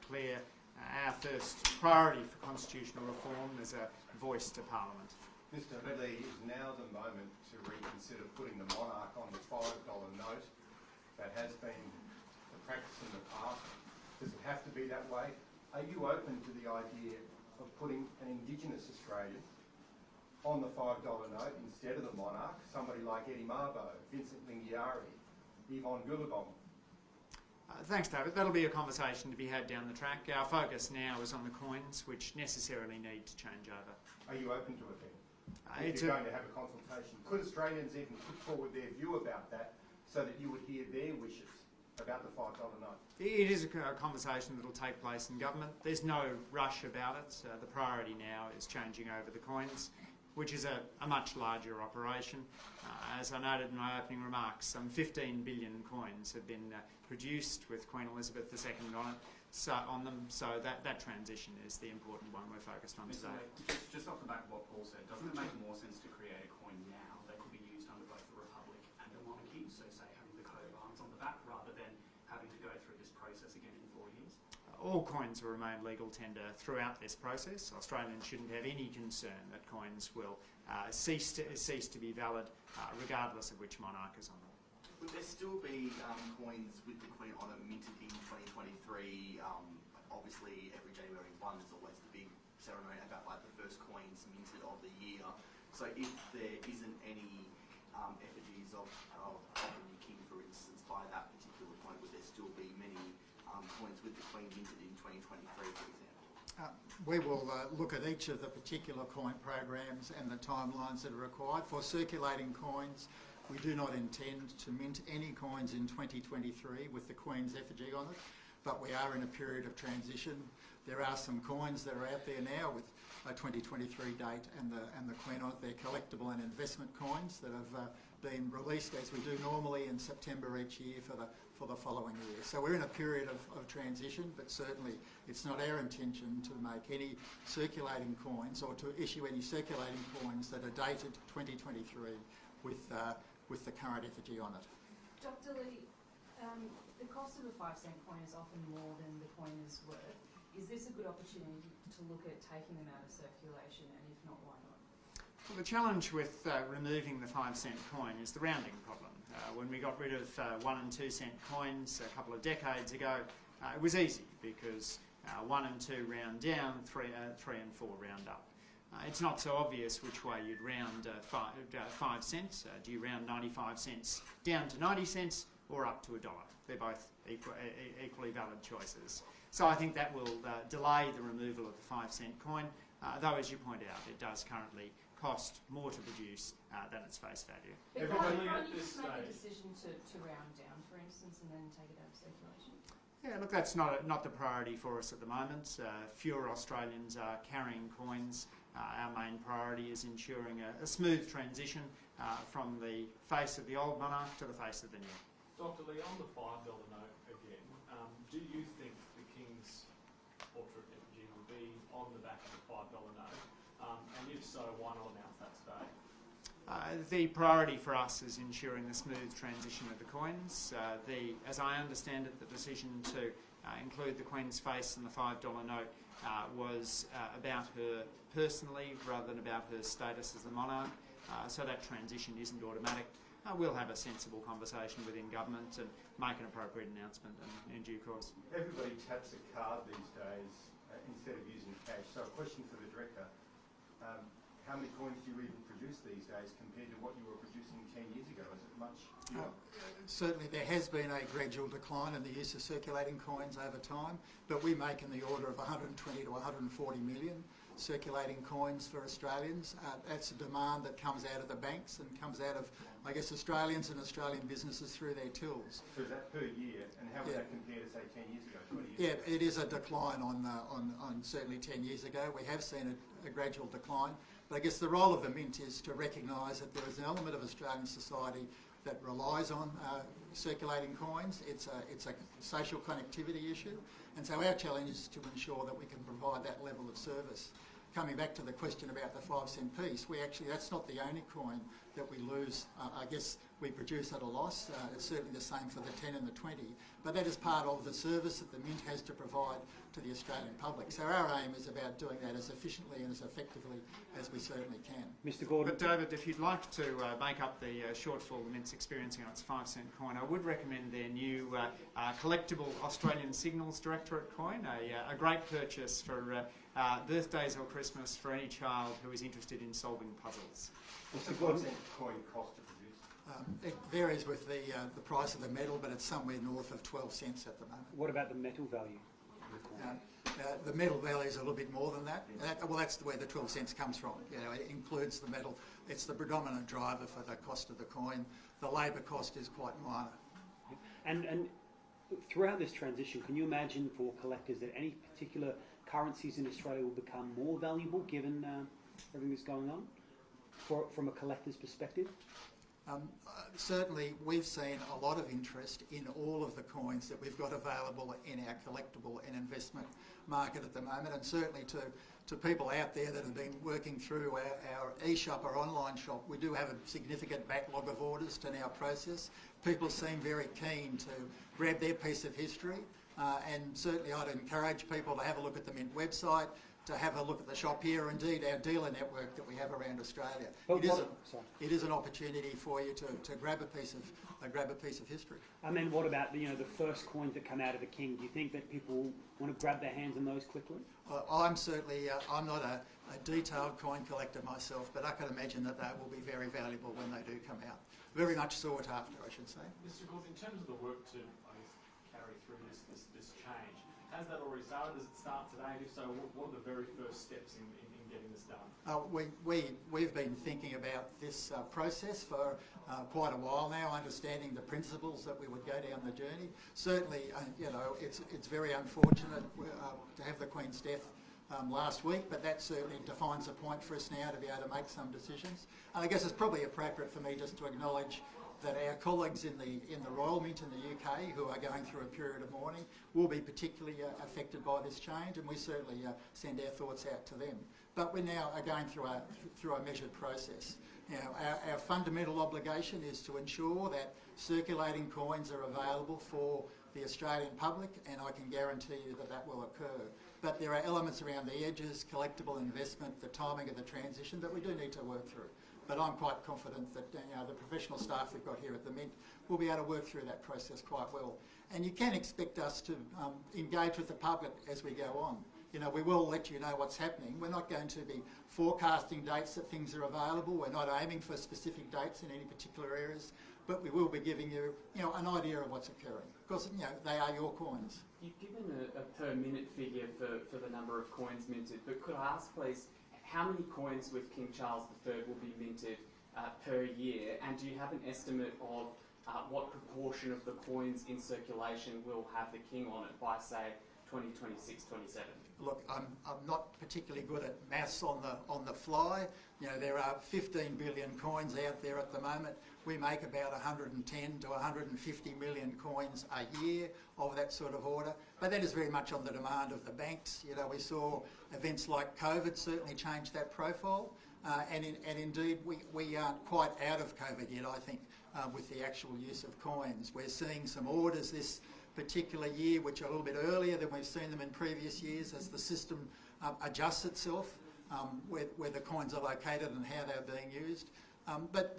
clear. Our first priority for constitutional reform is a voice to Parliament. Mr Lee, is now the moment to reconsider putting the monarch on the $5 note? That has been the practice in the past. Does it have to be that way? Are you open to the idea of putting an Indigenous Australian on the $5 note instead of the monarch, somebody like Eddie Mabo, Vincent Lingiari, Yvonne Goolagong? Thanks, David. That'll be a conversation to be had down the track. Our focus now is on the coins, which necessarily need to change over. Are you open to it then? If you're going to have a consultation, could Australians even put forward their view about that so that you would hear their wishes about the $5 note? It is a conversation that will take place in government. There's no rush about it. The priority now is changing over the coins, which is a much larger operation. As I noted in my opening remarks, some 15 billion coins have been produced with Queen Elizabeth II on them, so that transition is the important one we're focused on today. Just off the back of what Paul said, doesn't it make more sense to create a coin now that could be used under both the Republic and the monarchy, so say having the coat of arms on the back rather than having to go through this process again in 4 years? All coins will remain legal tender throughout this process. Australians shouldn't have any concern that coins will cease to be valid regardless of which monarch is on them. Would there still be coins with the Queen on it minted in 2023? Obviously, every January 1 is always the big ceremony about like the first coins minted of the year. So if there isn't any effigies of the new king, for instance, by that particular point, would there still be many coins with the Queen minted in 2023, for example? We will look at each of the particular coin programs and the timelines that are required. For circulating coins, we do not intend to mint any coins in 2023 with the Queen's effigy on it, but we are in a period of transition. There are some coins that are out there now with a 2023 date and the Queen on it. They're collectible and investment coins that have been released as we do normally in September each year for the following year. So we're in a period of transition, but certainly it's not our intention to make any circulating coins or to issue any circulating coins that are dated 2023 with the current effigy on it. Dr. Lee, the cost of a 5-cent coin is often more than the coin is worth. Is this a good opportunity to look at taking them out of circulation, and if not, why not? Well, the challenge with removing the 5-cent coin is the rounding problem. When we got rid of 1 and 2 cent coins a couple of decades ago, it was easy because 1 and 2 round down, 3 and 4 round up. It's not so obvious which way you'd round 5 cents. Do you round 95 cents down to 90 cents or up to $1? They're both equally valid choices. So I think that will delay the removal of the 5-cent coin, though as you point out, it does currently cost more to produce than its face value. But can't you just make a decision to round down, for instance, and then take it out of circulation? Yeah, look, that's not the priority for us at the moment. Fewer Australians are carrying coins. Our main priority is ensuring a smooth transition from the face of the old monarch to the face of the new. Dr. Lee, on the $5 note again, do you think the King's portrait effigy will be on the back of the $5 note? And if so, why not announce that today? The priority for us is ensuring the smooth transition of the coins. As I understand it, the decision to include the Queen's face in the $5 note was about her personally rather than about her status as the monarch. So that transition isn't automatic. We'll have a sensible conversation within government and make an appropriate announcement in due course. Everybody taps a card these days instead of using cash. So a question for the Director. How many coins do you even produce these days compared to what you were producing 10 years ago? Is it much fewer? Certainly there has been a gradual decline in the use of circulating coins over time, but we make in the order of 120 to 140 million circulating coins for Australians. That's a demand that comes out of the banks and comes out of, I guess, Australians and Australian businesses through their tills. So is that per year? And how would that compare to, say, 10 years ago, 20 years ago? Yeah, it is a decline on certainly 10 years ago. We have seen a gradual decline. But I guess the role of the Mint is to recognise that there is an element of Australian society that relies on circulating coins. It's a social connectivity issue. And so our challenge is to ensure that we can provide that level of service. Coming back to the question about the 5-cent piece, that's not the only coin that we lose. I guess we produce at a loss. It's certainly the same for the 10 and the 20, but that is part of the service that the Mint has to provide to the Australian public. So our aim is about doing that as efficiently and as effectively as we certainly can. Mr. Gordon. But David, if you'd like to make up the shortfall the Mint's experiencing on its 5-cent coin, I would recommend their new collectible Australian Signals Directorate coin, a great purchase for birthdays or Christmas for any child who is interested in solving puzzles. What's the 5-cent coin cost to produce? It varies with the price of the metal, but it's somewhere north of 12 cents at the moment. What about the metal value? The metal value is a little bit more than that. Well, that's where the 12 cents comes from. You know, it includes the metal. It's the predominant driver for the cost of the coin. The labour cost is quite minor. And throughout this transition, can you imagine for collectors that any particular currencies in Australia will become more valuable given everything that's going on from a collector's perspective? Certainly, we've seen a lot of interest in all of the coins that we've got available in our collectible and investment market at the moment, and certainly to people out there that have been working through our e-shop or online shop, we do have a significant backlog of orders to now process. People seem very keen to grab their piece of history, and certainly I'd encourage people to have a look at the Mint website, to have a look at the shop here, indeed our dealer network that we have around Australia. It is an opportunity for you to grab a piece of history. And then what about the first coins that come out of the King? Do you think that people want to grab their hands on those quickly? I'm certainly I'm not a detailed coin collector myself, but I can imagine that they will be very valuable when they do come out. Very much sought after, I should say. Mr. Gordon, in terms of the work to carry through this change, has that already started? Does it start today? And if so, what are the very first steps in getting this done? We've been thinking about this process for quite a while now, understanding the principles that we would go down the journey. Certainly, it's very unfortunate to have the Queen's death last week, but that certainly defines a point for us now to be able to make some decisions. And I guess it's probably appropriate for me just to acknowledge that our colleagues in the Royal Mint in the UK, who are going through a period of mourning, will be particularly affected by this change, and we certainly send our thoughts out to them. But we now are going through a measured process. You know, our fundamental obligation is to ensure that circulating coins are available for the Australian public, and I can guarantee you that that will occur. But there are elements around the edges, collectible investment, the timing of the transition that we do need to work through. But I'm quite confident that the professional staff we've got here at the Mint will be able to work through that process quite well. And you can expect us to engage with the public as we go on. You know, we will let you know what's happening. We're not going to be forecasting dates that things are available. We're not aiming for specific dates in any particular areas, but we will be giving you, an idea of what's occurring. Because, they are your coins. You've given a per minute figure for the number of coins minted, but could I ask, please, how many coins with King Charles III will be minted per year, and do you have an estimate of what proportion of the coins in circulation will have the King on it by, say, 2026, 27? Look, I'm not particularly good at maths on the fly. There are 15 billion coins out there at the moment. We make about 110 to 150 million coins a year of that sort of order. But that is very much on the demand of the banks. We saw events like COVID certainly change that profile. And indeed, we aren't quite out of COVID yet, I think, with the actual use of coins. We're seeing some orders this particular year which are a little bit earlier than we've seen them in previous years as the system adjusts itself where the coins are located and how they're being used. But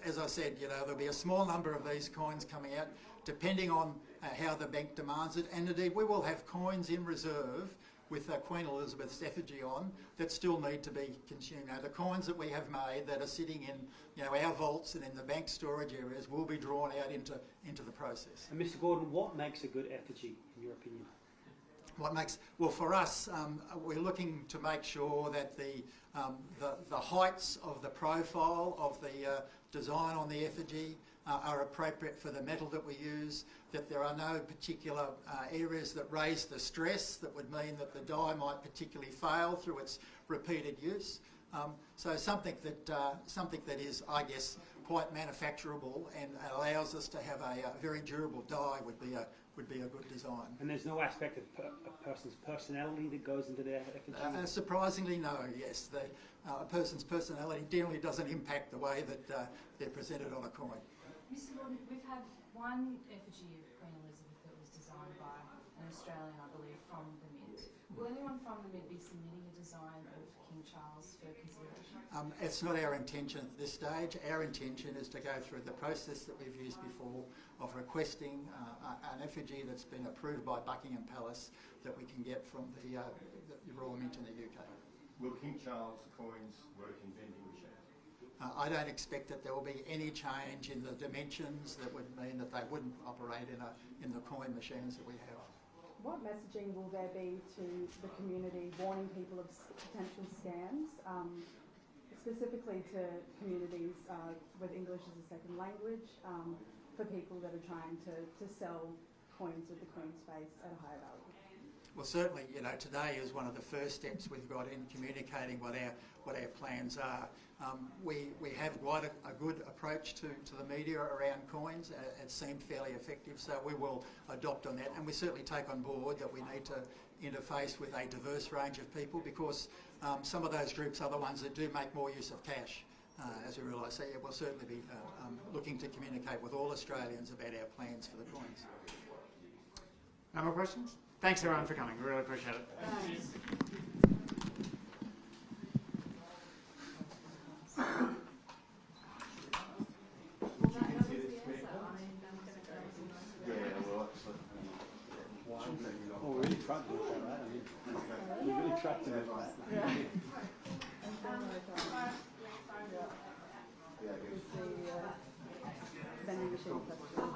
as I said, there'll be a small number of these coins coming out depending on how the bank demands it, and indeed we will have coins in reserve with Queen Elizabeth's effigy on that still need to be consumed. Now, the coins that we have made that are sitting in our vaults and in the bank storage areas will be drawn out into the process. And Mr. Gordon, what makes a good effigy, in your opinion? Well, for us, we're looking to make sure that the heights of the profile of the design on the effigy are appropriate for the metal that we use, that there are no particular areas that raise the stress that would mean that the die might particularly fail through its repeated use. So something that is, I guess, quite manufacturable and allows us to have a very durable die would be would be a good design. And there's no aspect of a person's personality that goes into their effigy? Surprisingly, no, yes. A person's personality generally doesn't impact the way that they're presented on a coin. Mr. Gordon, we've had one effigy of Queen Elizabeth that was designed by an Australian, I believe, from the Mint. Will anyone from the Mint be submitting a design of King Charles for consideration? It's not our intention at this stage. Our intention is to go through the process that we've used before of requesting an effigy that's been approved by Buckingham Palace that we can get from the Royal Mint in the UK. Will King Charles coins work in vending machines? I don't expect that there will be any change in the dimensions that would mean that they wouldn't operate in the coin machines that we have. What messaging will there be to the community warning people of potential scams, specifically to communities with English as a second language, for people that are trying to sell coins with the Queen's face at a higher value? Well, certainly, today is one of the first steps we've got in communicating what our plans are. We have quite a good approach to the media around coins. It seemed fairly effective, so we will adopt on that. And we certainly take on board that we need to interface with a diverse range of people, because some of those groups are the ones that do make more use of cash, as we realise. So yeah, we'll certainly be looking to communicate with all Australians about our plans for the coins. No more questions? Thanks everyone for coming. We really appreciate it. Thanks. Oh, we really tried to look at that. I mean, we really tried to look at that. Yeah. Vending machine question.